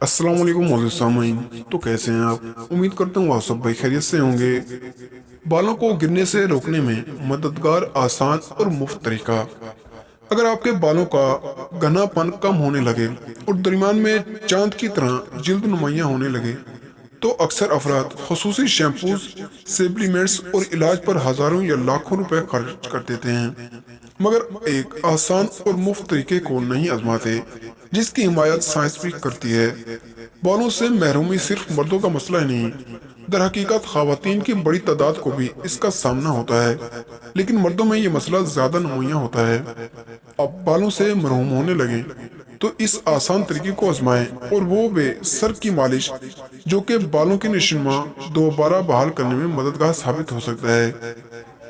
अस्सलाम वालेकुम मोअज़्ज़िज़ सामीन। तो कैसे हैं आप? उम्मीद करता हूँ आप सब भाई खैरियत से होंगे। बालों को गिरने से रोकने में मददगार आसान और मुफ्त तरीका। अगर आपके बालों का घनापन कम होने लगे और दरमियान में चांद की तरह जिल्द नुमाइयाँ होने लगे, तो अक्सर अफराद खसूसी शैम्पूज, सप्लीमेंट्स और इलाज पर हजारों या लाखों रुपए खर्च कर देते हैं, मगर एक आसान और मुफ्त तरीके को नहीं आजमाते जिसकी हिमायत साइंस भी करती है। बालों से महरूमी सिर्फ मर्दों का मसला ही नहीं, दर हकीकत खवातीन की बड़ी तादाद को भी इसका सामना होता है, लेकिन मर्दों में ये मसला ज्यादा नुमाया होता है। अब बालों से मरहूम होने लगे तो इस आसान तरीके को आजमाएं, और वो भी सर की मालिश, जो कि बालों की नशोनुमा दोबारा बहाल करने में मददगार साबित हो सकता है।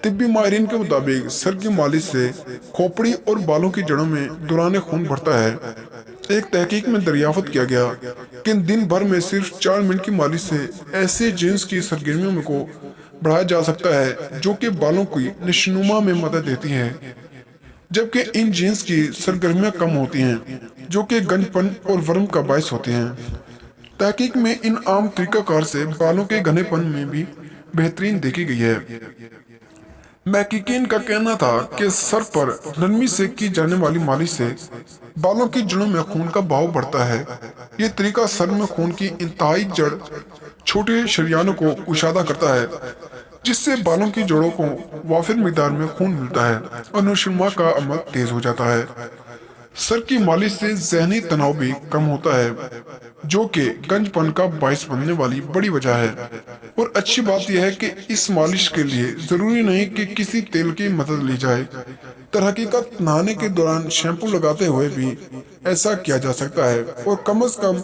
तिब्बी माहिरीन के मुताबिक सर की मालिश से खोपड़ी और बालों की जड़ों में दौरान खून बढ़ता है। एक तहकीक में दरियाफ्त किया गया कि दिन भर में सिर्फ 4 मिनट की मालिश से ऐसे जीन्स की सरगर्मियों में को बढ़ाया जा सकता है जो कि बालों की नशोनुमा में मदद देती हैं, जबकि इन जीन्स की सरगर्मियां कम होती हैं जो कि गंजपन और वर्म का बायस होती हैं। तहकीक में इन आम तरीकाकार से बालों के घनेपन में भी बेहतरीन देखी गई है। मैकिकिन का कहना था कि सर पर नरमी से की जाने वाली मालिश से बालों की जड़ों में खून का बहाव बढ़ता है। ये तरीका सर में खून की इंतहाई जड़ छोटे शरियानों को कुशादा करता है, जिससे बालों की जड़ों को वाफिर मिकदार में खून मिलता है और नशोनुमा का अमल तेज हो जाता है। सर की मालिश से जहनी तनाव भी कम होता है, जो कि गंजपन का बायस बनने वाली बड़ी वजह है। और अच्छी बात यह है कि इस मालिश के लिए जरूरी नहीं कि किसी तेल की मदद ली जाए। तर हकीकत नहाने के दौरान शैम्पू लगाते हुए भी ऐसा किया जा सकता है, और कम से कम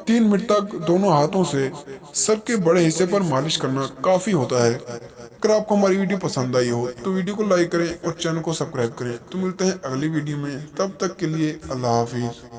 3 मिनट तक दोनों हाथों से सर के बड़े हिस्से पर मालिश करना काफी होता है। अगर आपको हमारी वीडियो पसंद आई हो तो वीडियो को लाइक करें और चैनल को सब्सक्राइब करें। तो मिलते हैं अगली वीडियो में, तब तक के लिए अल्लाह हाफिज।